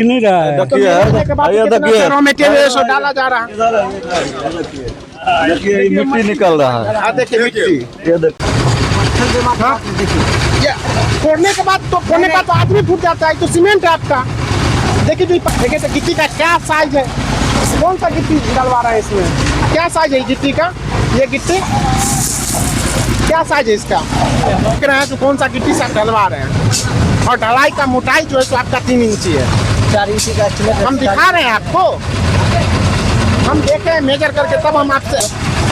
दिख नहीं रहा है। देखिए रॉ मटेरियल डाला जा रहा है, देखिए मिट्टी निकल रहा है। देखिए मिट्टी ये देखिए ये फोड़ने के बाद तो आदमी फूट जाता है। तो सीमेंट है आपका। देखिए तो गिट्टी का क्या साइज है, कौन सा गिट्टी डलवा रहा है इसमें, क्या साइज है गिट्टी का, ये गिट्टी क्या साइज है इसका, देख रहे हैं तो कौन सा गिट्टी से डलवा रहे हैं। और ढलाई का मोटाई जो है तो आपका 3 इंची है, 4 इंची का एस्टिमेट हम दिखा रहे हैं आपको। हम देखे हैं मेजर करके, तब हम आपसे,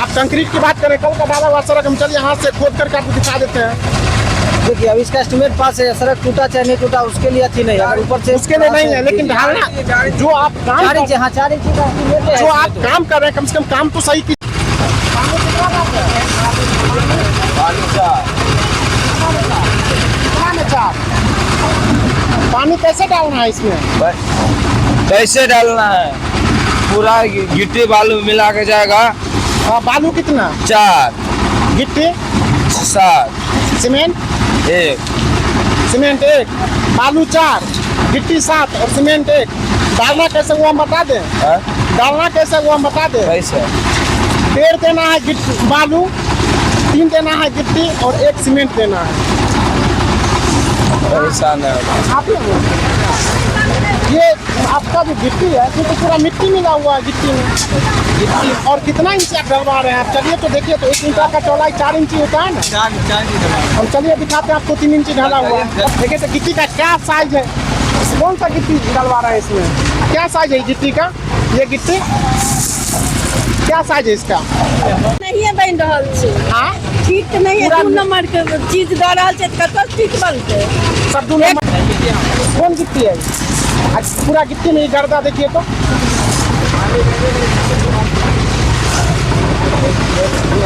आप कंक्रीट की बात करें, कल का डाला हुआ सड़क हम चलिए हाथ से खोद करके आपको दिखा देते हैं। देखिए अब इसका एस्टिमेट पास है, सड़क टूटा चाहे नहीं टूटा उसके लिए अच्छी नहीं है, अगर ऊपर से उसके लिए नहीं है, लेकिन ढालना जो आप काम 4 इंची, हाँ 4 इंची का estimate है। जो आप काम कर रहे हैं कम से कम काम तो सही की। पानी कैसे डालना है इसमें, कैसे डालना है, पूरा गिट्टी बालू मिला के जाएगा। बालू कितना, 4 गिट्टी 7 सीमेंट 1 सीमेंट 1, बालू 4, गिट्टी 7 और सीमेंट 1। डालना कैसे वो हम बता दें, डालना कैसे वो हम बता दें। कैसे पेड़ देना है गिट्टी बालू, 3 देना है गिट्टी और 1 सीमेंट देना है। परेशान है। ये आपका जो गिट्टी है इसमें तो पूरा मिट्टी मिला हुआ है गिट्टी में, गिट्टी। और कितना इंच आप डलवा रहे हैं आप, चलिए तो देखिए। तो 1 ईंटा का चौड़ाई 4 इंची होता है ना, 4 हम चलिए दिखाते हैं आपको। 3 इंची ढला हुआ है। देखिए तो गिट्टी का क्या साइज है, कौन सा गिट्टी डलवा रहा है इसमें, क्या साइज है गिट्टी का, ये गिट्टी क्या साइज है इसका। नहीं है बन रहा है, हाँ ठीक नहीं है, 2 नंबर के चीज दे रहा है, कतौ ठीक बनते सब 2 नंबर। कौन गिट्टी है, आज पूरा गिट्टी में ही गर्दा देखिए तो।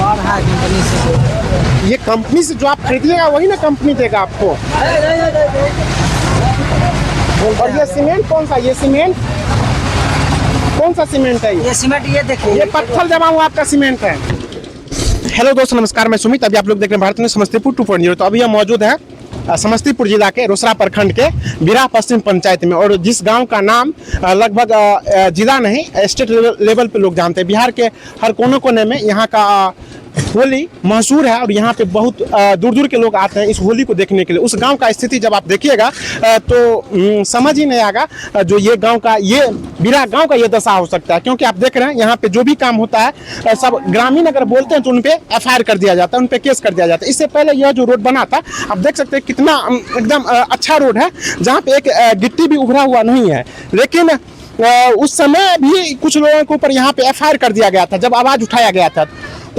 और है कंपनी से, ये कंपनी से जो आप खरीदिएगा वही ना कंपनी देगा आपको। और ये सीमेंट कौन सा, ये सीमेंट कौन सा सीमेंट है, ये सीमेंट ये देखिए, ये पत्थर जमा हुआ आपका सीमेंट है। हेलो दोस्तों नमस्कार, मैं सुमित। अभी आप लोग देख रहे हैं भारत में समस्तीपुर 2.0। तो अभी हम मौजूद है समस्तीपुर जिला के रोसड़ा प्रखंड के बिरहा पश्चिम पंचायत में, और जिस गांव का नाम लगभग जिला नहीं स्टेट लेवल पे लोग जानते हैं। बिहार के हर कोने कोने में यहाँ का होली मशहूर है, और यहाँ पे बहुत दूर दूर के लोग आते हैं इस होली को देखने के लिए। उस गांव का स्थिति जब आप देखिएगा तो समझ ही नहीं आएगा जो ये गांव का, ये बिरहा गांव का ये दशा हो सकता है। क्योंकि आप देख रहे हैं यहाँ पे जो भी काम होता है सब ग्रामीण अगर बोलते हैं तो उन पे FIR कर दिया जाता है, उन पे केस कर दिया जाता है। इससे पहले यह जो रोड बना था आप देख सकते हैं कितना एकदम अच्छा रोड है, जहाँ पे एक गिट्टी भी उभरा हुआ नहीं है। लेकिन उस समय भी कुछ लोगों के ऊपर यहाँ पे FIR कर दिया गया था जब आवाज़ उठाया गया था।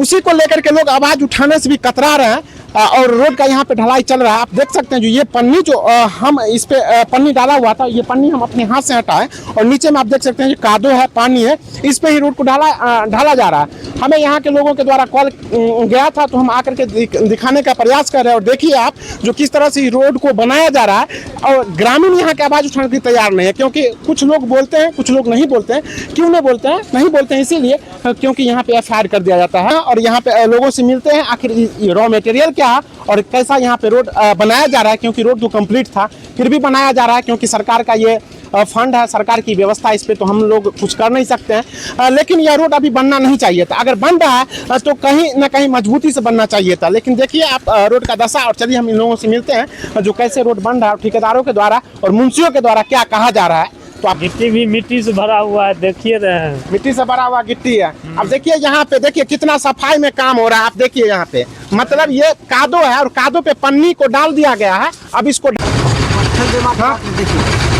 उसी को लेकर के लोग आवाज़ उठाने से भी कतरा रहे हैं, और रोड का यहाँ पे ढलाई चल रहा है। आप देख सकते हैं जो ये पन्नी जो हम इस पे पन्नी डाला हुआ था, ये पन्नी हम अपने हाथ से हटाए, और नीचे में आप देख सकते हैं जो कादो है, पानी है, इस पे ही रोड को ढाला जा रहा है। हमें यहाँ के लोगों के द्वारा कॉल गया था तो हम आकर के दिखाने का प्रयास कर रहे हैं। और देखिए आप जो किस तरह से रोड को बनाया जा रहा है, और ग्रामीण यहाँ के आवाज़ उठाने के लिए तैयार नहीं है। क्योंकि कुछ लोग बोलते हैं, कुछ लोग नहीं बोलते हैं। क्यों नहीं बोलते हैं, नहीं बोलते हैं इसीलिए क्योंकि यहाँ पे FIR कर दिया जाता है, और यहाँ पे लोगों से मिलते हैं आखिर रॉ मटेरियल क्या है और कैसा यहाँ पे रोड बनाया जा रहा है। क्योंकि रोड तो कंप्लीट था फिर भी बनाया जा रहा है, क्योंकि सरकार का ये फंड है, सरकार की व्यवस्था, इस पे तो हम लोग कुछ कर नहीं सकते हैं। लेकिन यह रोड अभी बनना नहीं चाहिए था। अगर बन रहा है तो कहीं ना कहीं मजबूती से बनना चाहिए था। लेकिन देखिए आप रोड का दशा, और चलिए हम इन लोगों से मिलते हैं जो कैसे रोड बन रहा है, ठेकेदारों के द्वारा और मुंशियों के द्वारा क्या कहा जा रहा है। तो आप गिट्टी भी मिट्टी से भरा हुआ है, देखिए रहे हैं, मिट्टी से भरा हुआ गिट्टी है। अब देखिए यहाँ पे देखिए कितना सफाई में काम हो रहा है। आप देखिए यहाँ पे मतलब ये कादो है, और कादो पे पन्नी को डाल दिया गया है। अब इसको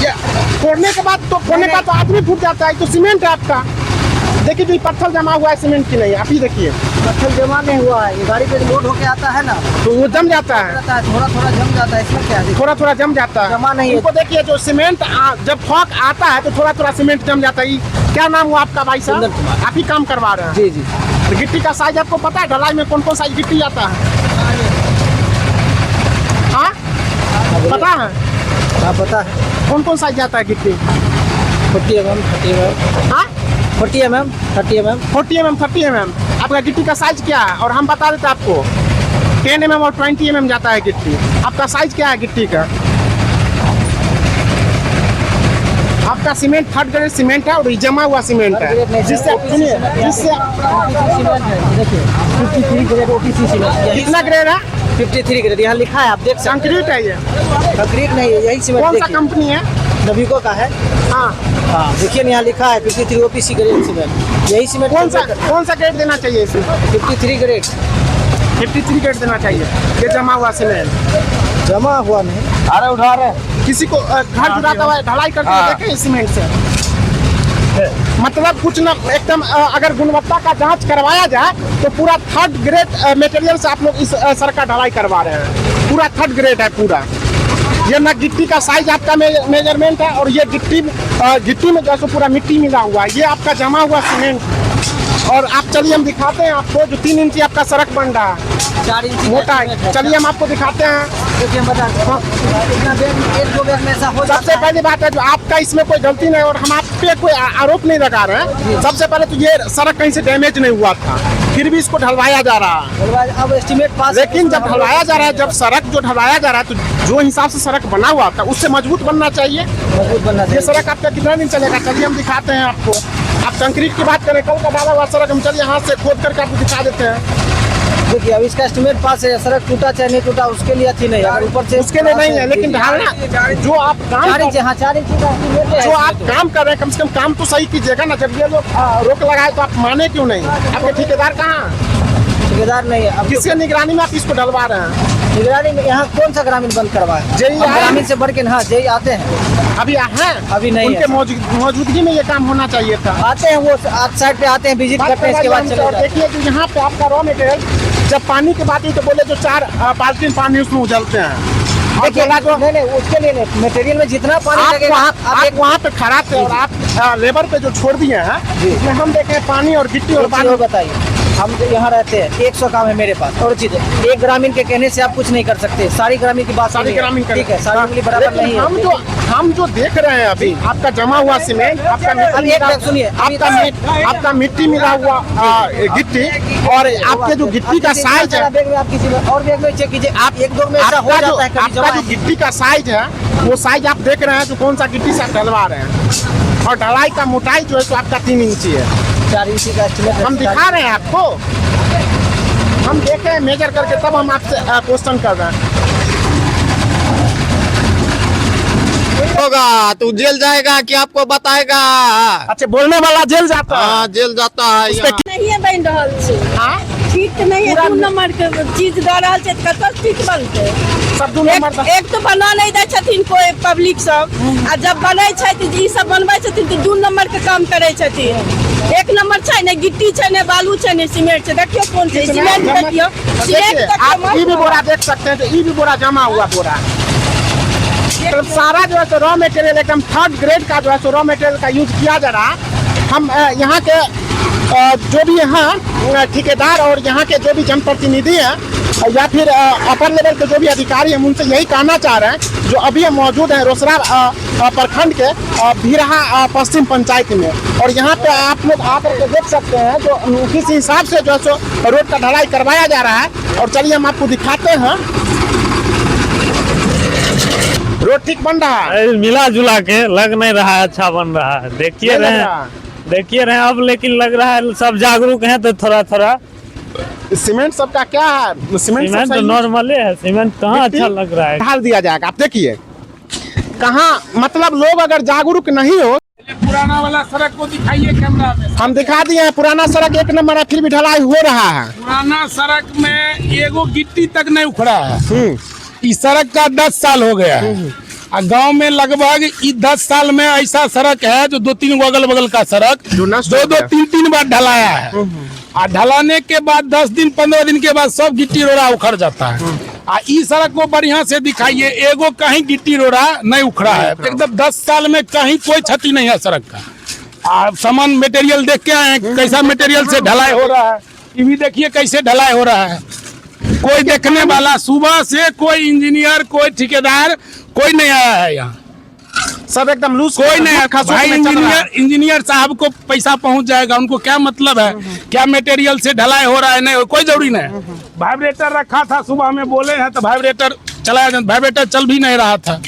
ये फोड़ने के बाद तो आदमी फूट जाता है। तो सीमेंट है आपका, देखिए जो पत्थर जमा हुआ है सीमेंट की नहीं, आप ही देखिए पत्थर जमा नहीं हुआ है, ये गाड़ी पे लोड होके आता है ना तो वो जम जाता है, थोड़ा थोड़ा जम जाता है। इसमें क्या है, थोड़ा थोड़ा जम जाता है, जमा नहीं है। इनको देखिए जो सीमेंट जब फॉक आता है तो थोड़ा थोड़ा सीमेंट जम जाता है। क्या नाम हुआ आपका भाई साहब, आप ही काम करवा रहे हैं? जी जी। और गिट्टी का साइज आपको पता है, ढलाई में कौन कौन साइज गिट्टी आता है? हाँ पता है, हाँ पता है। कौन कौन साइज आता है गिट्टी? 40 mm 30 mm। हाँ 40 mm 30 mm 40 mm 30 mm। आपका गिट्टी का साइज क्या है? और हम बता देते हैं आपको 10 mm और 20 mm जाता है गिट्टी। आपका साइज क्या है गिट्टी का? आपका सीमेंट थर्ड ग्रेड सीमेंट है और ये जमा हुआ सीमेंट थर्ड ग्रेड है नहीं, जिससे सुनिए जिससे सीमेंट है देखिए 53 ग्रेड ओटीसी सीमेंट कितना ग्रेड है 53 ग्रेड यहाँ लिखा है आप देख सकते कंक्रीट है ये हैं कंक्रीट नहीं है यही सीमेंट कौन सा देखिए कंपनी है नवीको का है हाँ हाँ देखिए यहाँ लिखा है 53 ओपीसी ग्रेड सीमेंट यही सीमेंट कौन सा ग्रेड देना चाहिए इसमें 53 ग्रेड 53 ग्रेड देना चाहिए ये जमा हुआ सीमेंट जमा हुआ नहीं अरे उठा रहे किसी को घर जुड़ाता हुआ ढलाई करते हुए हाँ। देखे इस सीमेंट से मतलब कुछ न एकदम अगर गुणवत्ता का जांच करवाया जाए तो पूरा थर्ड ग्रेड मटेरियल से आप लोग इस सड़क का ढलाई करवा रहे हैं पूरा थर्ड ग्रेड है पूरा ये ना गिट्टी का साइज आपका मेजरमेंट है और ये गिट्टी में जैसे पूरा मिट्टी मिला हुआ है ये आपका जमा हुआ सीमेंट और आप चलिए हम दिखाते हैं आपको जो 3 इंची आपका सड़क बन रहा है 4 इंच मोटा है चलिए हम आपको दिखाते हैं देखिए हम बता इतना बैग एक दो बैग में ऐसा हो सबसे जाता है पहली बात है जो आपका इसमें कोई गलती नहीं और हम आप पे कोई आरोप नहीं लगा रहे हैं सबसे पहले तो ये सड़क कहीं से डैमेज नहीं हुआ था फिर भी इसको ढलवाया जा रहा है अब एस्टीमेट पास लेकिन जब ढलवाया जा रहा है जब सड़क जो ढलवाया जा रहा है तो जो हिसाब से सड़क बना हुआ था उससे मजबूत बनना चाहिए मजबूत बनना ये चाहिए सड़क आपका कितना दिन चलेगा चलिए हम दिखाते हैं आपको आप कंक्रीट की बात करें कल का डाला हुआ सड़क हम चलिए हाथ से खोद करके आपको दिखा देते हैं देखिए अब इसका एस्टीमेट पास है सड़क टूटा चाहे नहीं टूटा उसके लिए अच्छी नहीं है अगर ऊपर से उसके लिए नहीं है लेकिन ढालना जो आप काम 4 इंच हाँ 4 इंच का estimate है जो आप काम कर रहे हैं कम से कम काम तो सही कीजिएगा ना जब ये लोग रोक लगाए तो आप माने क्यों नहीं आपके ठेकेदार कहाँ ठेकेदार नहीं है अब किसके निगरानी में आप इसको डलवा रहे हैं निगरानी में यहाँ कौन सा ग्रामीण बंद करवाए जेई अब आए? ग्रामीण से बढ़ के हाँ जेई आते हैं अभी हैं अभी नहीं उनके है। मौजूदगी में ये काम होना चाहिए था आते हैं वो साइड पे आते हैं विजिट बात करते हैं इसके बाद करवाइए चले हमसे और जाते हैं देखिए जो यहाँ पे आपका रॉ मटेरियल जब पानी की बात हुई तो बोले जो 4 बाल्टी पानी उसमें उजलते हैं और देखिए बोला जो नहीं नहीं उसके लिए नहीं मटेरियल में जितना पानी आप लगेगा आप वहाँ पे खड़ा थे और आप लेबर पे जो छोड़ दिए हैं इसमें हम देखे पानी और गिट्टी और एक चीज बालू और बताइए हम तो यहाँ रहते हैं 100 काम है मेरे पास और चीज है एक ग्रामीण के कहने से आप कुछ नहीं कर सकते सारी ग्रामीण की बात सारी नहीं है। ग्रामीण ठीक है सारी उंगली बराबर लेकिन नहीं है हम जो देख रहे हैं अभी आपका जमा हुआ सीमेंट आपका अभी एक बात सुनिए, अभी आपका मिट्टी मिला हुआ गिट्टी और आपके जो गिट्टी का साइज है बैग में आप किसी में और बैग में चेक कीजिए आप एक दो में ऐसा हो आपका जो जाता है कभी आपका जमा जो गिट्टी का साइज है वो साइज आप देख रहे हैं जो कौन सा गिट्टी से आप डलवा रहे हैं और ढलाई का मोटाई जो है तो आपका 3 इंची है 4 इंच का estimate है। हम दिखा रहे हैं आपको हम देखे हैं मेजर करके तब हम आपसे क्वेश्चन कर रहे हैं होगा तो जेल जाएगा कि आपको बताएगा। अच्छा बोलने वाला जेल जाता है हाँ जेल जाता है उस पे यहाँ। नहीं है बन रहल छै हाँ? ठीक नहीं है 2 नंबर के चीज दऽ रहल छै तऽ कतऽ ठीक बनतै सब 2 नंबर एक तो बना नहीं दै छथिन कोई पब्लिक सब आ जब बनै छै तऽ ई सब बनबै छथिन तऽ 2 नंबर के काम करै छथिन 1 नंबर छै ने गिट्टी छै ने बालू छै ने सीमेंट छै देखियो कौन छै सीमेंट देखियो सीमेंट देखिए तक आप ई भी बोरा देख सकते हैं तो ई भी बोरा जमा हुआ बोरा तो सारा जो है तो रॉ मटेरियल एकदम थर्ड ग्रेड का जो है तो रॉ मटेरियल का यूज किया जा रहा है हम यहाँ के जो भी यहाँ ठेकेदार और यहाँ के जो भी जनप्रतिनिधि हैं या फिर अपर लेवल के जो भी अधिकारी हैं उनसे यही कहना चाह रहे हैं जो अभी हम मौजूद हैं रोसड़ा प्रखंड के भीरहा पश्चिम पंचायत में और यहाँ पे आप लोग आकर के देख सकते हैं जो किस हिसाब से जो है सो रोड का ढलाई करवाया जा रहा है और चलिए हम आपको दिखाते हैं रोड ठीक बन रहा है मिला जुला के लग नहीं रहा है अच्छा बन रहा है देखिए नहीं लग रहा। देखिए रहे अब लेकिन लग रहा है सब जागरूक हैं तो थोड़ा थोड़ा सीमेंट सबका क्या है सीमेंट सीमेंट तो नॉर्मले है सीमेंट कहाँ मिट्टी अच्छा लग रहा है ढाल दिया जाएगा आप देखिए कहाँ मतलब लोग अगर जागरूक नहीं हो पुराना वाला सड़क को दिखाइए कैमरा में। हम दिखा दिए हैं पुराना सड़क 1 नंबर है फिर भी ढलाई हो रहा है पुराना सड़क में एगो गिट्टी तक नहीं उखड़ा है। इस सड़क का 10 साल हो गया है और गांव में लगभग 10 साल में ऐसा सड़क है जो 2-3 अगल बगल का सड़क जो नष्ट हो 2-3 बार ढलाया है और ढलाने के बाद 10 दिन 15 दिन के बाद सब गिट्टी रोड़ा उखड़ जाता है। आ इस सड़क को बढ़िया से दिखाइए एगो कहीं गिट्टी रोड़ा नहीं उखड़ा है एकदम 10 साल में कहीं कोई क्षति नहीं है सड़क का। आप सामान मटेरियल देख के आए हैं कैसा मटेरियल से ढलाई हो रहा है ये भी देखिए कैसे ढलाई हो रहा है कोई देखने वाला सुबह से कोई इंजीनियर कोई ठेकेदार कोई नहीं आया है यहाँ सब एकदम लूज कोई नहीं है भाई इंजीनियर साहब को पैसा पहुंच जाएगा उनको क्या मतलब है क्या मटेरियल से ढलाई हो रहा है नहीं कोई जरूरी नहीं वाइब्रेटर रखा था सुबह में बोले हैं तो वाइब्रेटर चलाया वाइब्रेटर चल भी नहीं रहा था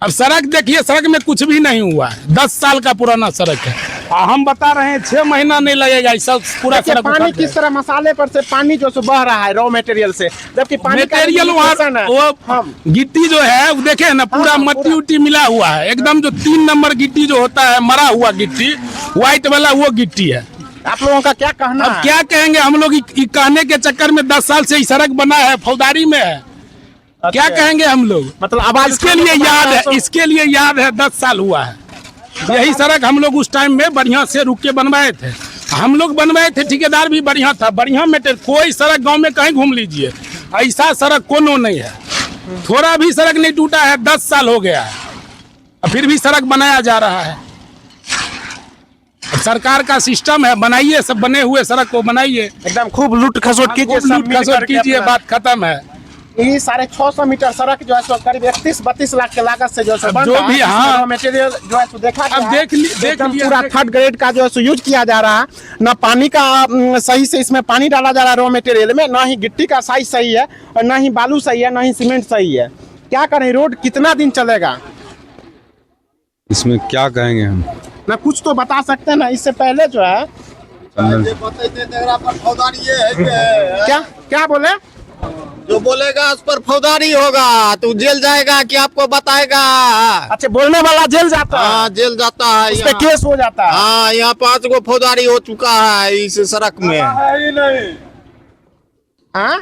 अब सड़क देखिए, सड़क में कुछ भी नहीं हुआ है, 10 साल का पुराना सड़क है। और हम बता रहे हैं 6 महीना नहीं लगेगा ऐसा पूरा देखिए, सड़क पानी उखाड़ किस देगा। तरह मसाले पर से पानी जो सो बह रहा है रॉ मटेरियल से, जबकि पानी का मटेरियल वहाँ limitation है। वो हम गिट्टी जो है वो देखे ना, पूरा हाँ, मट्टी पूरा। उट्टी मिला हुआ है एकदम। जो 3 नंबर गिट्टी जो होता है, मरा हुआ गिट्टी, व्हाइट वाला वो गिट्टी है। आप लोगों का क्या कहना अब है? क्या कहेंगे हम लोग, ई कहने के चक्कर में 10 साल से ये सड़क बना है, फौजदारी में है। क्या कहेंगे हम लोग? मतलब आवाज इसके लिए याद है, इसके लिए याद है 10 साल हुआ है। यही सड़क हम लोग उस टाइम में बढ़िया से रुक के बनवाए थे, हम लोग बनवाए थे, ठेकेदार भी बढ़िया था, बढ़िया मेटेरियल। कोई सड़क गांव में कहीं घूम लीजिए, ऐसा सड़क कोनो नहीं है, थोड़ा भी सड़क नहीं टूटा है। 10 साल हो गया है, और फिर भी सड़क बनाया जा रहा है। अब सरकार का सिस्टम है, बनाइए, सब बने हुए सड़क को बनाइए, एकदम खूब लूट खसोट कीजिए, सब लूट मिल खसोट करके कीजिए, अपना- बात खत्म है। ये 650 मीटर सड़क जो है सो करीब 31-32 लाख के लागत से जो है सो अब बन जो रहा भी, है। हाँ। इसमें मटेरियल जो है सो देखा अब गया है। देख एकदम लिया, पूरा देख 3rd ग्रेड का जो है सो यूज किया जा रहा है। ना पानी का सही से इसमें पानी डाला जा रहा है रॉ मटेरियल में, ना ही गिट्टी का साइज सही है, और ना ही बालू सही है, ना ही सीमेंट सही है। क्या करें, रोड कितना दिन चलेगा? इसमें क्या कहेंगे हम? ना कुछ तो बता सकते हैं ना, इससे पहले जो है क्या क्या बोले? जो बोलेगा उस पर फौजदारी होगा, तो जेल जाएगा कि आपको बताएगा। अच्छा, बोलने वाला जेल जाता है, हाँ, जेल जाता है इस पे यहाँ। केस हो जाता है। हाँ, यहाँ 5 गो फौजदारी हो चुका है इस सड़क में। हाँ,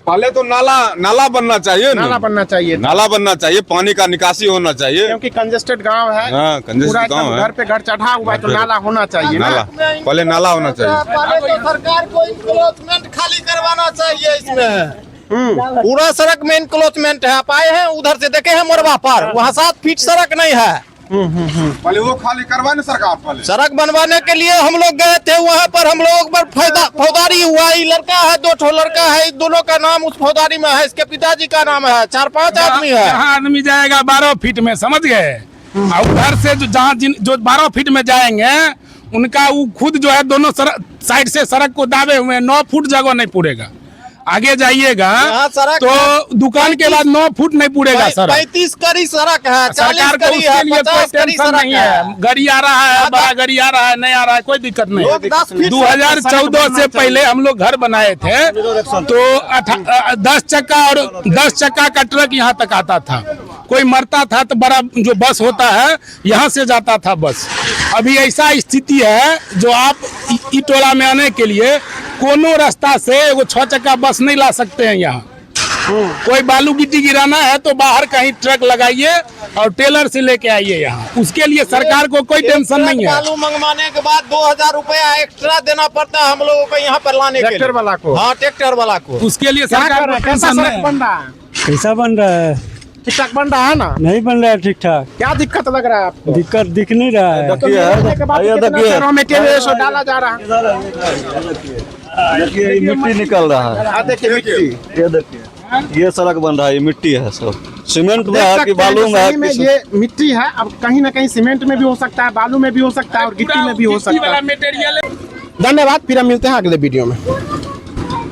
पहले तो नाला बनना चाहिए ना। नाला बनना चाहिए था, नाला बनना चाहिए, पानी का निकासी होना चाहिए। क्योंकि कंजेस्टेड गांव है। हाँ, congested पूरा एकदम गांव है। घर पे घर चढ़ा हुआ है, तो घर पे- नाला होना चाहिए ना। नाला, पहले नाला होना चाहिए। पहले तो सरकार को इंक्रोचमेंट खाली करवाना चाहिए इसमें। पूरा सड़क में इंक्रोचमेंट है। आप आए हैं उधर से देखे हैं मोरबा पर, वहाँ 7 फीट सड़क नहीं है। पहले वो खाली करवाने सरकार पहले। सड़क बनवाने के लिए हम लोग गए थे वहाँ पर, हम लोग पर फौजदारी हुआ। ये लड़का है, 2 ठो लड़का है, इस दोनों का नाम उस फौजदारी में है, इसके पिताजी का नाम है, 4-5 आदमी है। जहाँ आदमी जाएगा 12 फीट में, समझ गए? और उधर से जो 12 फीट में जाएंगे, उनका वो खुद जो है दोनों साइड से सड़क को दाबे हुए, 9 फुट जगह नहीं पूरेगा। आगे जाइएगा यहाँ सड़क तो दुकान के बाद 9 फुट नहीं पूरेगा सड़क। 35 कड़ी सड़क है, 40 सरकार को कड़ी उसके है, लिए कोई 50 कड़ी टेंशन सड़क नहीं है। गाड़ी आ रहा है, बड़ा गाड़ी आ रहा है, नहीं आ रहा है, कोई दिक्कत नहीं। लोग 10 फीट 2014 से पहले हम लोग घर बनाए थे, तो 10 चक्का और 10 चक्का का ट्रक यहाँ तक आता था। कोई मरता था तो बड़ा जो बस होता है यहाँ से जाता था बस। अभी ऐसा स्थिति है, जो आप इटोला में आने के लिए कोनो रास्ता से एगो 6 चक्का बस नहीं ला सकते हैं यहाँ। कोई बालू गिट्टी गिराना है तो बाहर कहीं ट्रक लगाइए और टेलर से लेके आइए यहाँ। उसके लिए सरकार को कोई टेंशन नहीं है। बालू मंगवाने के बाद 2000 रुपया एक्स्ट्रा देना पड़ता है हम लोगों को यहाँ पर लाने के लिए। ट्रैक्टर वाला को। हाँ, ट्रैक्टर वाला को। उसके लिए क्या कर सरकार रहा है? को कैसा टेंशन सड़क नहीं बन है। रहा है? कैसा बन रहा है? ठीक ठाक बन रहा है ना? नहीं बन रहा है ठीक ठाक, क्या दिक्कत लग रहा है आपको? दिक्कत दिख नहीं रहा है। तो निर्णय के बाद कितना रॉ मटेरियल सो डाला जा रहा है? देखिए ये मिट्टी निकल रहा है, आ देखिए मिट्टी। ये देखिए ये सड़क बन रहा है, ये मिट्टी है, सब सीमेंट में देख है सकते कि हैं बालू कि में है सही में कि ये मिट्टी है। अब कहीं ना कहीं सीमेंट में भी हो सकता है, बालू में भी हो सकता है, और गिट्टी में भी हो गिट्टी सकता वाला है। मटेरियल धन्यवाद, फिर हम मिलते हैं अगले वीडियो में।